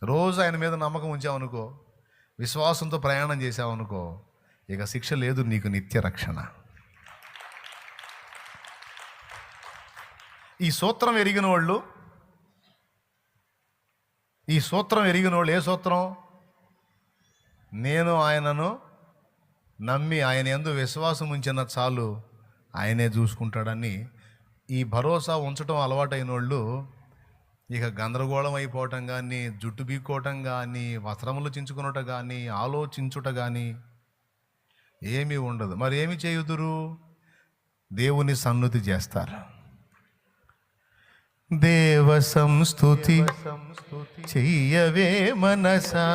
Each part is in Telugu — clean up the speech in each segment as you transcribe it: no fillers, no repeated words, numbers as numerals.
రోజు ఆయన మీద నమ్మకం ఉంచావనుకో, విశ్వాసంతో ప్రయాణం చేసావనుకో, ఇక శిక్ష లేదు, నీకు నిత్య రక్షణ. ఈ సూత్రం ఎరిగిన వాళ్ళు ఏ సూత్రం? నేను ఆయనను నమ్మి ఆయన యందు విశ్వాసం ఉంచిన చాలు, ఆయనే చూసుకుంటాడని ఈ భరోసా ఉంచటం అలవాటైన వాళ్ళు ఇక గందరగోళం అయిపోవటం కానీ, జుట్టు బీక్కోవటం కానీ, వస్త్రములు చించుకున్నట కానీ, ఆలోచించుట కానీ ఏమీ ఉండదు. మరి ఏమి చేయుదురు? దేవుని సన్నుతి చేస్తారు. దేవ సంస్తుతి చెయ్యవే మనసా.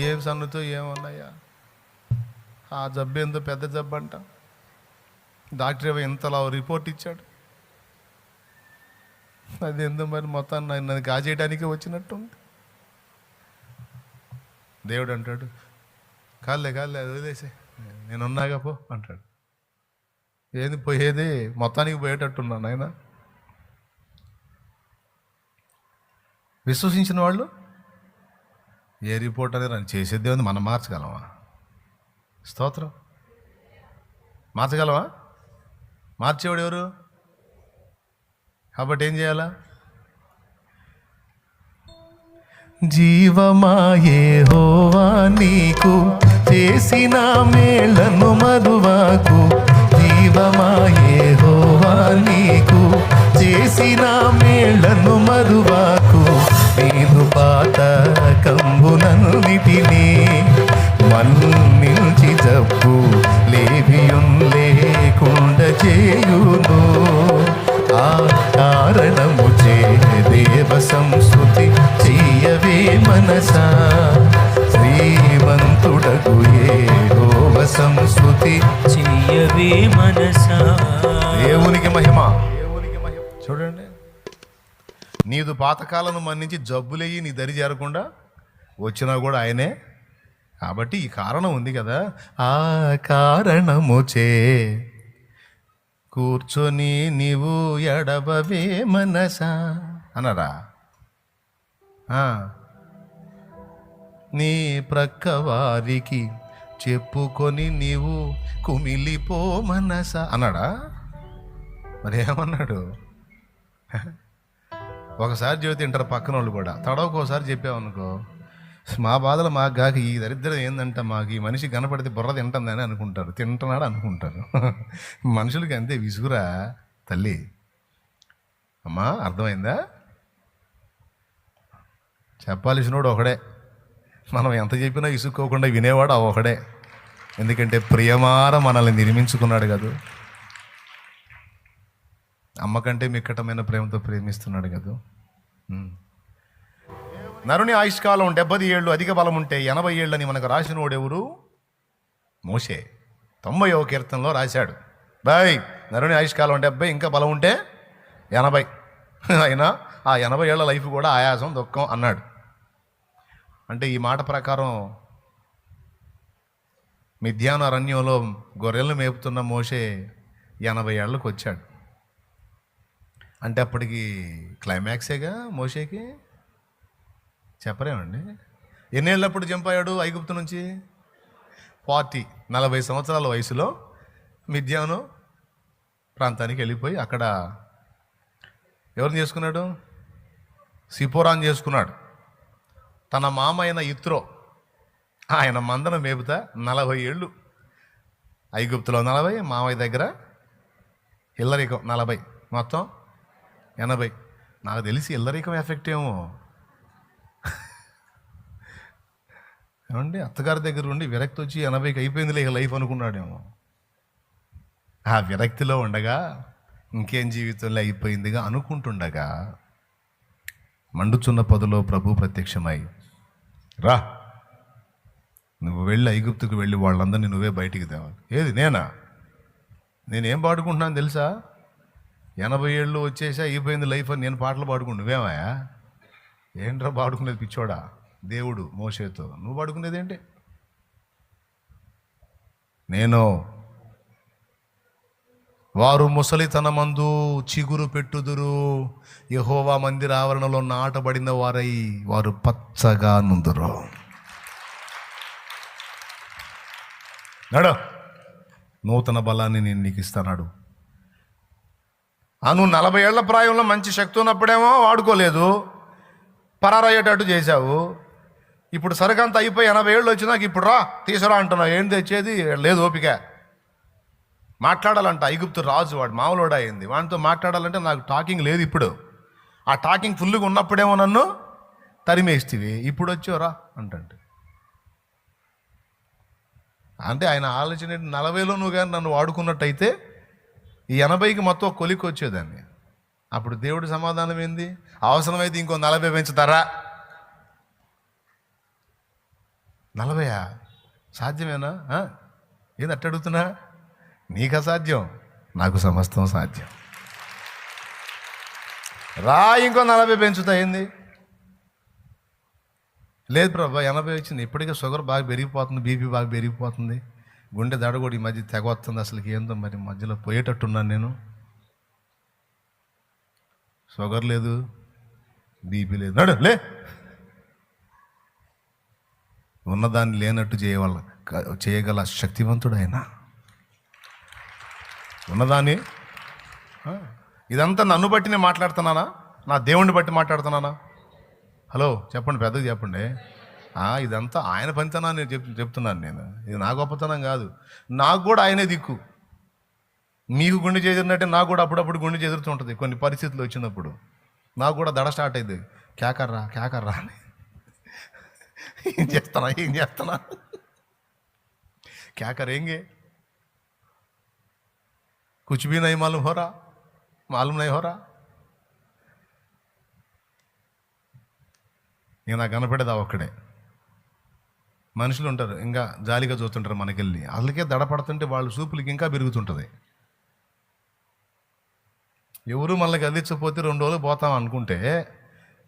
ఏం సన్నుతో ఏమన్నాయా? ఆ జబ్బు ఎంతో పెద్ద జబ్బు అంట. డాక్టర్ ఏమో ఇంతలా రిపోర్ట్ ఇచ్చాడు. అది ఎంతో మరి మొత్తాన్ని నన్ను కాజేయడానికి వచ్చినట్టుంది. దేవుడు అంటాడు, కాళ్ళే అది వదిలేసే, నేనున్నాగా పో అంటాడు. ఏది పోయేది? మొత్తానికి పోయేటట్టున్నాను ఆయన. విశ్వసించిన వాళ్ళు ఏ రిపోర్ట్ అనేది నన్ను చేసేదే ఉంది, మనం మార్చగలమా? స్తోత్రం. మార్చగలమా? మార్చేవాడు ఎవరు? కాబట్టి ఏం చేయాలా? జీవమా యెహోవా నీకు చేసిన మేళ్లను మరువాకు. జీవమా యెహోవా నీకు చేసిన మేళ్లను మరువాకు. నీదు పాత కంబునన్నిటినీ మన్నించి జబ్బు లేవియున్ లేకుండా చేయును. ఆ కారణము చే దేవ సంస్తుతి చెయ్యవే మనసా. శ్రీమంతుడగు యెహోవ సంస్తుతి చెయ్యవే మనసా. దేవునికి మహిమ. చూడండి, నీదు పాతకాలను మన్నించి జబ్బులయ్యి నీ దరి చేరకుండా వచ్చినా కూడా ఆయనే. కాబట్టి ఈ కారణం ఉంది కదా, ఆ కారణము చే కూర్చొని నీవు ఎడబవే మనసా అన్నారా? నీ ప్రక్క వారికి చెప్పుకొని నీవు కుమిలిపో మనసా అన్నాడా? మరి ఏమన్నాడు? ఒకసారి చెబితే తింటారు పక్కన వాళ్ళు కూడా. తడవకోసారి చెప్పావనుకో, మా బాధలు మాకు కాక ఈ దరిద్రం ఏందంట, మాకు ఈ మనిషి కనపడితే బుర్ర తింటుందని అనుకుంటారు, తింటున్నాడు అనుకుంటారు. మనుషులకి అంతే విసుగురా తల్లి. అమ్మా అర్థమైందా? చెప్పాల్సినోడు ఒకడే, మనం ఎంత చెప్పినా విసుక్కోకుండా వినేవాడు ఆ ఒకడే. ఎందుకంటే ప్రియమార మనల్ని నిర్మించుకున్నాడు కదా, అమ్మకంటే మిక్కటమైన ప్రేమతో ప్రేమిస్తున్నాడు కదా. నరుని ఆయుష్కాలం 70 ఏళ్ళు, అధిక బలం ఉంటే 80 ఏళ్ళని మనకు రాసినోడెవరు? మోషే 90వ కీర్తనలో రాశాడు. నరుని ఆయుష్కాలం 70, ఇంకా బలం ఉంటే 80. అయినా ఆ 80 ఏళ్ల లైఫ్ కూడా ఆయాసం దుఃఖం అన్నాడు. అంటే ఈ మాట ప్రకారం మిద్యాను అరణ్యంలో గొర్రెలను మేపుతున్న మోషే 80 ఏళ్ళకు వచ్చాడు. అంటే అప్పటికి క్లైమాక్సేగా మోషేకి. చెప్పరేమండి? ఎన్నేళ్ళప్పుడు జంప్ అయ్యాడు ఐగుప్తు నుంచి? 40 సంవత్సరాల వయసులో మిద్యాను ప్రాంతానికి వెళ్ళిపోయి అక్కడ ఎవరిని చేసుకున్నాడు? సిపోరాని చేసుకున్నాడు. తన మామ అయిన ఇత్రో ఆయన మందను మేపుతా 40 ఏళ్ళు ఐగుప్తులో 40, మామయ్య దగ్గర ఇల్లరికం 40, మొత్తం 80. నాకు తెలిసి ఇల్లరికం ఎఫెక్ట్ ఏమో ఏమండి, అత్తగారి దగ్గర ఉండి విరక్తి వచ్చి 80కి అయిపోయిందిలే ఇక లైఫ్ అనుకున్నాడేమో. ఆ విరక్తిలో ఉండగా ఇంకేం జీవితంలో అయిపోయిందిగా అనుకుంటుండగా మండుచున్న పొదలో ప్రభు ప్రత్యక్షమై, రా నువ్వు వెళ్ళి ఐగుప్తుకు వెళ్ళి వాళ్ళందరినీ నువ్వే బయటికి తేవాలి. ఏది నేనా? నేనేం పాడుకుంటున్నాను తెలుసా? 80 ఏళ్ళు వచ్చేసా అయిపోయింది లైఫ్ అని నేను పాటలు పాడుకుంటు, నువ్వేమాయా ఏంట్రా పాడుకునేది పిచ్చోడా? దేవుడు మోషేతో, నువ్వు పాడుకునేది ఏంటి? నేను వారు ముసలితనమందు చిగురు పెట్టుదురు, యెహోవా మందిర ఆవరణలో నాటబడిన వారై వారు పచ్చగా నుందురు. నడు, నూతన బలాన్ని నేను నీకు ఇస్తానాడు. నువ్వు 40 ఏళ్ల ప్రాయంలో మంచి శక్తి ఉన్నప్పుడేమో వాడుకోలేదు, పరారయ్యేటట్టు చేశావు. ఇప్పుడు సరికంత అయిపోయి 80 ఏళ్ళు వచ్చినాక ఇప్పుడు రా తీసురా అంటున్నావు. ఏం తెచ్చేది లేదు, ఓపిక. మాట్లాడాలంట. ఐగుప్తు రాజు, వాడు మామూలుడు అయింది. వాడితో మాట్లాడాలంటే నాకు టాకింగ్ లేదు. ఇప్పుడు ఆ టాకింగ్ ఫుల్గా ఉన్నప్పుడేమో నన్ను తరిమేస్తివి, ఇప్పుడు వచ్చావురా అంటే. అంటే ఆయన ఆలోచన 40లో నువ్వు కానీ నన్ను వాడుకున్నట్టయితే ఈ 80కి మొత్తం కొలికి వచ్చేదాన్ని. అప్పుడు దేవుడి సమాధానం ఏంది? అవసరమైతే ఇంకో 40 పెంచుతారా? 40 సాధ్యమేనా? ఏది అట్ట అడుగుతున్నా? నీకు అసాధ్యం, నాకు సమస్తం సాధ్యం. రా, ఇంకో 40 పెంచుతా. ఏంది? లేదు ప్రభా 80 వచ్చింది. ఇప్పటికే షుగర్ బాగా పెరిగిపోతుంది, బీపీ బాగా పెరిగిపోతుంది, గుండె దడ కూడా ఈ మధ్య తెగ వస్తుంది. అసలుకి ఏందో మరి మధ్యలో పోయేటట్టున్నాను నేను. షుగర్ లేదు, బీపీ లేదు. నడు లే. ఉన్నదాన్ని లేనట్టు చేయగల శక్తివంతుడు ఆయన. ఉన్నదాన్ని ఇదంతా నన్ను బట్టి నేను మాట్లాడుతున్నానా? నా దేవుణ్ణి బట్టి మాట్లాడుతున్నానా? హలో చెప్పండి, పెద్దగా చెప్పండి. ఇదంతా ఆయన పనితనా నేను చెప్తున్నాను. నేను ఇది నా గొప్పతనం కాదు. నాకు కూడా ఆయనే దిక్కు. మీకు గుండె చెదిరినట్టే నాకు కూడా అప్పుడప్పుడు గుండె చెదురుతుంటుంది. కొన్ని పరిస్థితులు వచ్చినప్పుడు నాకు కూడా దడ స్టార్ట్ అయింది. క్యాకర్రా అని. ఏం చేస్తున్నా క్యాకర్ ఏంగే कुछ भी नहीं मालूम नहीं हो रहा. ఇక నాకు కనపడేది ఒక్కడే. మనుషులు ఉంటారు ఇంకా జాలిగా చూస్తుంటారు మనకెళ్ళి. అందుకే దడపడుతుంటే వాళ్ళ చూపులకి ఇంకా పెరుగుతుంటుంది. ఎవరు మనల్ని గదిలించకపోతే 2 రోజులు పోతాం అనుకుంటే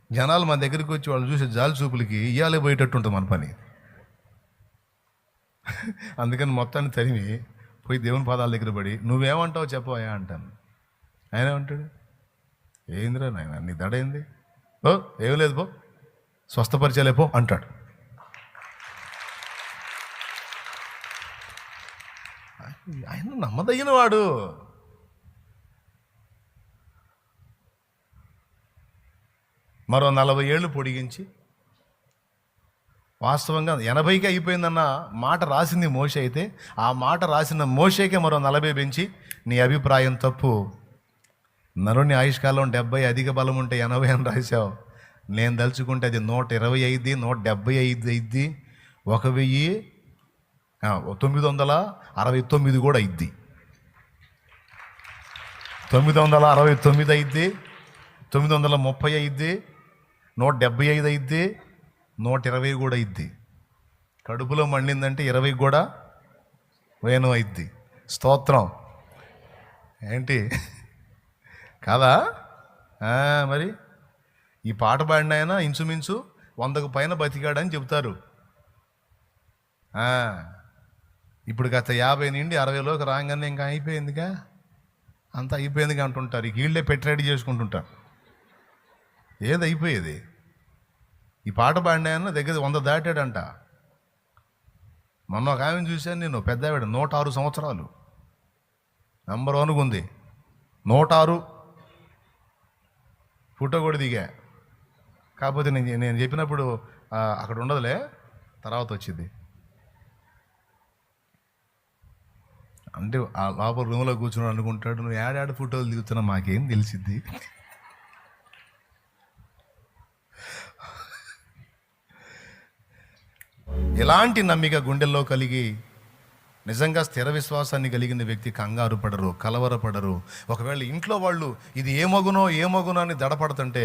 జనాలు మన దగ్గరికి వచ్చి వాళ్ళు చూసే జాలి చూపులకి ఇయ్యాలే పోయేటట్టు ఉంటుంది మన పని. అందుకని మొత్తాన్ని తరిమి పోయి దేవుని పాదాల దగ్గర పడి నువ్వేమంటావు చెప్పవా అంటాను. ఆయన ఏమంటాడు? ఏందిరా నాయన నీ దడ ఏంది? ఏం లేదు పో, స్వస్థపరిచలే పో అంటాడు. ఆయన నమ్మదగిన వాడు. మరో 40 ఏళ్ళు పొడిగించి వాస్తవంగా 80కి అయిపోయిందన్న మాట రాసింది మోషే అయితే, ఆ మాట రాసిన మోషేకే మరో 40 పెంచి నీ అభిప్రాయం తప్పు, నరుని ఆయుష్కాలం 70, అధిక బలం ఉంటే 80 అని రాశావు. నేను దలుచుకుంటే అది 120 అయింది, 175 అయింది, 1969 కూడా అయింది, 969 అయింది, 930 అయింది, 175 అయింది, 120 కూడా అయింది. కడుపులో మండిందంటే 20 కూడా వేణు అయింది. స్తోత్రం. ఏంటి కాదా? మరి ఈ పాట పాడిన ఆయన ఇంచుమించు 100కు పైన బతికాడని చెబుతారు. ఇప్పుడు గత 50 నుండి 60లోకి రాగానే ఇంకా అయిపోయిందిగా, అంతా అయిపోయిందిగా అంటుంటారు. ఈ వీళ్ళే పెట్టి రెడీ చేసుకుంటుంటారు. ఏది అయిపోయేది? ఈ పాట పాడిన ఆయన దగ్గర 100 దాటాడంట. మొన్న ఒక ఆమెను చూశాను నేను, పెద్ద ఆవిడ, 106 సంవత్సరాలు, నంబర్ 1గా ఉంది, 106. ఫోటో కూడా దిగా. కాకపోతే నేను చెప్పినప్పుడు అక్కడ ఉండదులే, తర్వాత వచ్చింది. అంటే ఆ లోపల రూమ్లో కూర్చొని అనుకుంటాడు, నువ్వు ఏడాడు ఫోటోలు దిగుతున్నా మాకేం తెలిసిద్ది. ఎలాంటి నమ్మిక గుండెల్లో కలిగి నిజంగా స్థిర విశ్వాసాన్ని కలిగిన వ్యక్తి కంగారు పడరు, కలవరపడరు. ఒకవేళ ఇంట్లో వాళ్ళు ఇది ఏమగునో అని దడపడుతుంటే,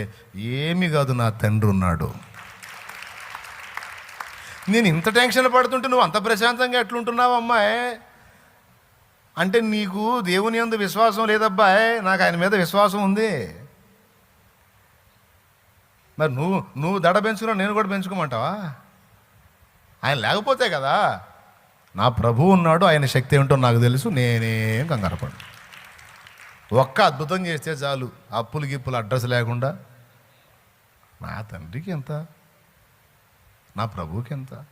ఏమీ కాదు, నా తండ్రి ఉన్నాడు. నేను ఇంత టెన్షన్ పడుతుంటే నువ్వు అంత ప్రశాంతంగా ఎట్లుంటున్నావు అమ్మాయి అంటే, నీకు దేవుని యందు విశ్వాసం లేదబ్బాయ్, నాకు ఆయన మీద విశ్వాసం ఉంది. మరి నువ్వు దడ పెంచుకున్నా నేను కూడా పెంచుకోమంటావా? ఆయన లేకపోతే కదా. నా ప్రభువు ఉన్నాడు, ఆయన శక్తి ఏమిటో నాకు తెలుసు, నేనేం కంగారపడు. ఒక్క అద్భుతం చేస్తే చాలు, అప్పులు గిప్పులు అడ్రస్ లేకుండా. నా తండ్రికి ఎంత, నా ప్రభువుకి ఎంత.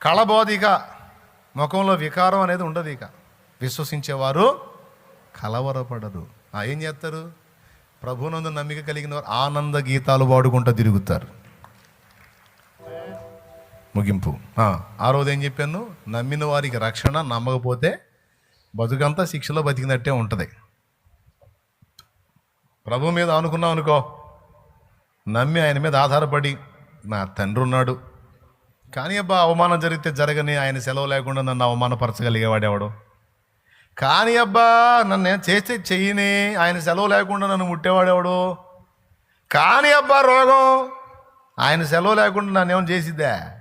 కళబోధిక, ముఖంలో వికారం అనేది ఉండదు. ఇక విశ్వసించేవారు కలవరపడరు. ఏం చేస్తారు? ప్రభునందు నమ్మిక కలిగిన వారు ఆనంద గీతాలు పాడుకుంటూ తిరుగుతారు. ముగింపు. ఆ రోజు ఏం చెప్పాను? నమ్మిన వారికి రక్షణ, నమ్మకపోతే బతుకంతా శిక్షలో బతికినట్టే ఉంటుంది. ప్రభు మీద అనుకున్నాం అనుకో, నమ్మి ఆయన మీద ఆధారపడి, నా తండ్రి ఉన్నాడు కానీ అబ్బా అవమానం జరిగితే జరగని, ఆయన సెలవు లేకుండా నన్ను అవమానపరచగలిగేవాడేవాడు. కానీ అబ్బా నన్ను చేస్తే చెయ్యని, ఆయన సెలవు లేకుండా నన్ను ముట్టేవాడేవాడు. కానీ అబ్బా రోగం, ఆయన సెలవు లేకుండా నన్ను ఏమైనా చేసిద్దా?